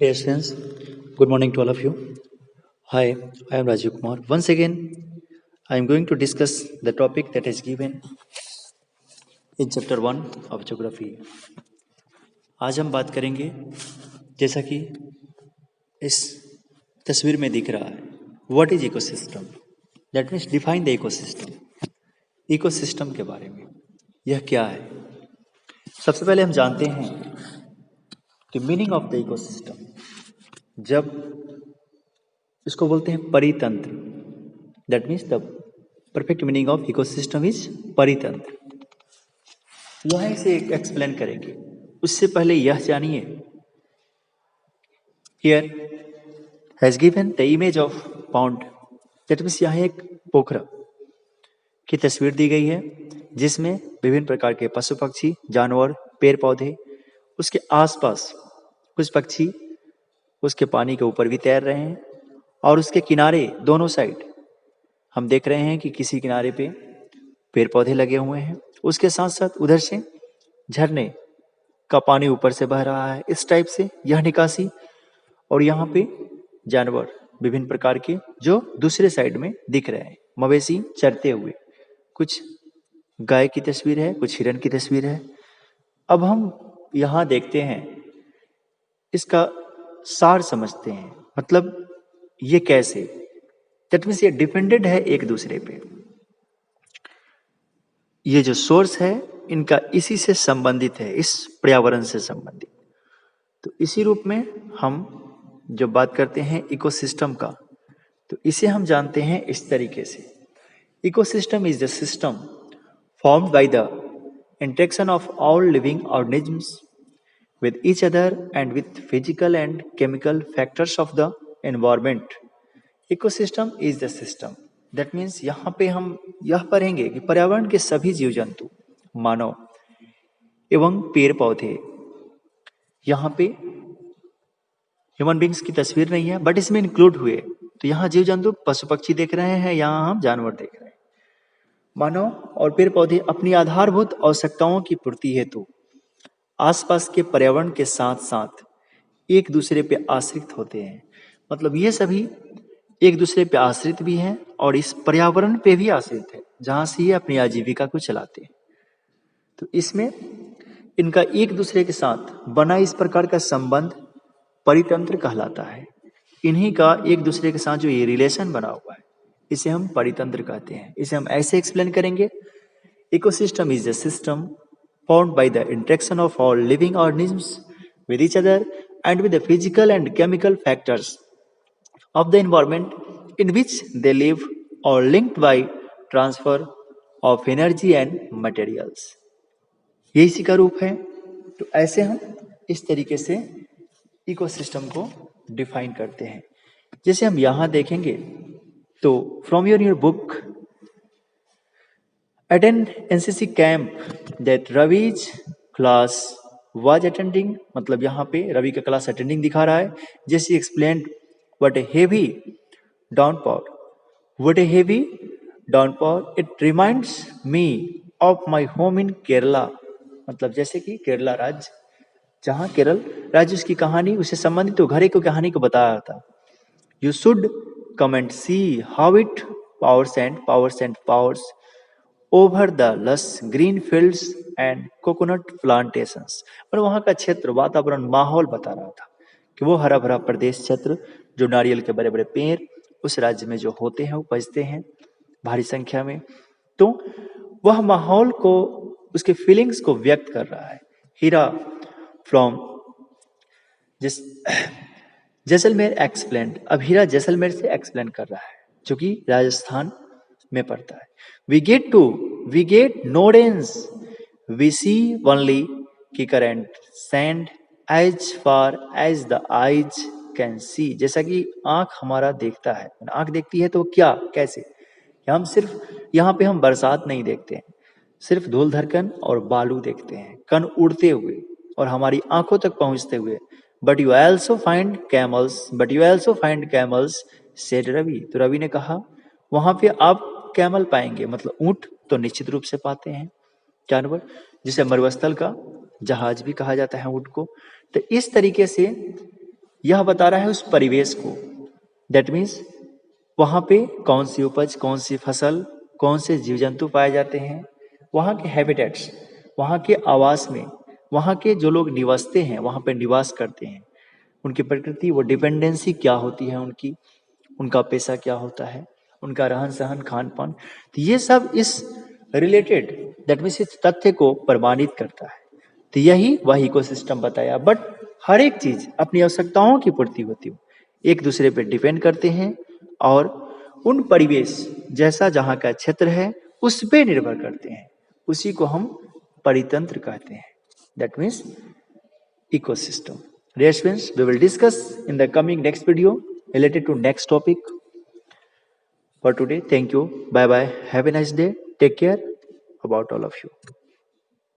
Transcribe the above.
Dear friends, good morning to all of you. Hi, I am Rajiv Kumar. Once again, I am going to discuss the topic that is given in chapter 1 of geography. आज हम बात करेंगे जैसा कि इस तस्वीर में दिख रहा है what is ecosystem that means define the ecosystem ecosystem के बारे में यह क्या है। सबसे पहले हम जानते हैं कि मीनिंग ऑफ द इकोसिस्टम जब इसको बोलते हैं परितंत्र that means the perfect meaning of ecosystem is परितंत्र। यह इसे एक्सप्लेन करेंगे उससे पहले यह जानिए here has given the image of pond that means यहाँ एक पोखरा की तस्वीर दी गई है जिसमें विभिन्न प्रकार के पशु पक्षी जानवर पेड़ पौधे उसके आसपास कुछ पक्षी उसके पानी के ऊपर भी तैर रहे हैं और उसके किनारे दोनों साइड हम देख रहे हैं कि किसी किनारे पे पेड़ पौधे लगे हुए हैं, उसके साथ साथ उधर से झरने का पानी ऊपर से बह रहा है। इस टाइप से यह निकासी और यहाँ पे जानवर विभिन्न प्रकार के जो दूसरे साइड में दिख रहे हैं, मवेशी चरते हुए, कुछ गाय की तस्वीर है, कुछ हिरन की तस्वीर है। अब हम यहाँ देखते हैं इसका सार समझते हैं, मतलब ये कैसे, दैट मीन्स ये डिपेंडेंट है एक दूसरे पे। ये जो सोर्स है इनका इसी से संबंधित है, इस पर्यावरण से संबंधित। तो इसी रूप में हम जो बात करते हैं इकोसिस्टम का, तो इसे हम जानते हैं इस तरीके से। Ecosystem is the system formed by the interaction of all living organisms with each other and with physical and chemical factors of the environment. Ecosystem is the system. That means यहाँ पे हम यह पढ़ेंगे कि पर्यावरण के सभी जीव जंतु, मानव एवं पेड़ पौधे, यहाँ पे ह्यूमन बींग्स की तस्वीर नहीं है बट इसमें इंक्लूड हुए। तो यहाँ जीव जंतु पशु पक्षी देख रहे हैं, यहाँ हम जानवर देख रहे हैं। मानव और पेड़ पौधे अपनी आधारभूत आवश्यकताओं की पूर्ति हेतु आसपास के पर्यावरण के साथ साथ एक दूसरे पे आश्रित होते हैं। मतलब ये सभी एक दूसरे पे आश्रित भी हैं और इस पर्यावरण पे भी आश्रित है जहां से ये अपनी आजीविका को चलाते हैं। तो इसमें इनका एक दूसरे के साथ बना इस प्रकार का संबंध परितंत्र कहलाता है। इन्हीं का एक दूसरे के साथ जो ये रिलेशन बना हुआ है इसे हम परितंत्र कहते हैं। इसे हम ऐसे एक्सप्लेन करेंगे, ecosystem is a system formed by the interaction of all living organisms with each other and with the physical and chemical factors of the environment in which they live or linked by transfer of energy and materials. ये इसी का रूप है। तो ऐसे हम इस तरीके से इकोसिस्टम को डिफाइन करते हैं। जैसे हम यहाँ देखेंगे तो from your book at an NCC camp that Ravi's class was attending, मतलब यहाँ पे रवि का क्लास अटेंडिंग दिखा रहा है। जैसे explained what a heavy downpour, what a heavy downpour, it reminds me of my home in Kerala, मतलब जैसे कि केरला राज्य, जहाँ केरल राज्य उसकी कहानी उससे संबंधित तो घरे को कहानी को बताया था। You should come and see how it powers over the lush green fields and coconut plantations। और वहाँ का क्षेत्र वातावरण माहौल बता रहा था कि वो हरा भरा प्रदेश क्षेत्र जो नारियल के बड़े बड़े पेड़ उस राज्य में जो होते हैं उपजते हैं भारी संख्या में, तो वह माहौल को उसके फीलिंग्स को व्यक्त कर रहा है। हीरा फ्रॉम जैसलमेर एक्सप्लेंड, अब हीरा जैसलमेर से एक्सप्लेन कर रहा है जो कि राजस्थान में पड़ता है। We get no rains, we see only kicker and sand as far as the eyes can see। जैसा कि आंख हमारा देखता है, आंख देखती है तो क्या कैसे, हम सिर्फ यहाँ पे हम बरसात नहीं देखते हैं, सिर्फ धूल धरकन और बालू देखते हैं, कण उड़ते हुए और हमारी आंखों तक पहुंचते हुए। But you also find camels said Ravi, तो रवि ने कहा वहां पे आप कैमल पाएंगे, मतलब ऊंट तो निश्चित रूप से पाते हैं, जानवर जिसे मरुस्थल का जहाज भी कहा जाता है ऊंट को। तो इस तरीके से यह बता रहा है उस परिवेश को। दैट मीन्स वहाँ पे कौन सी उपज, कौन सी फसल, कौन से जीव जंतु पाए जाते हैं, वहाँ के हैबिटेट्स, वहाँ के आवास में, वहाँ के जो लोग निवासते हैं, वहाँ पे निवास करते हैं, उनकी प्रकृति, वो डिपेंडेंसी क्या होती है उनकी, उनका पेशा क्या होता है, उनका रहन सहन, खान पान, तो ये सब इस रिलेटेड, दैट मीन्स इस तथ्य को प्रमाणित करता है। तो यही वह इकोसिस्टम बताया। बट हर एक चीज अपनी आवश्यकताओं की पूर्ति होती हो, एक दूसरे पे डिपेंड करते हैं और उन परिवेश जैसा जहाँ का क्षेत्र है उस पे निर्भर करते हैं, उसी को हम परितंत्र कहते हैं। That means ecosystem. Dear students, we will discuss in the coming next video related to next topic. For today, thank you. Bye bye. Have a nice day. Take care about all of you.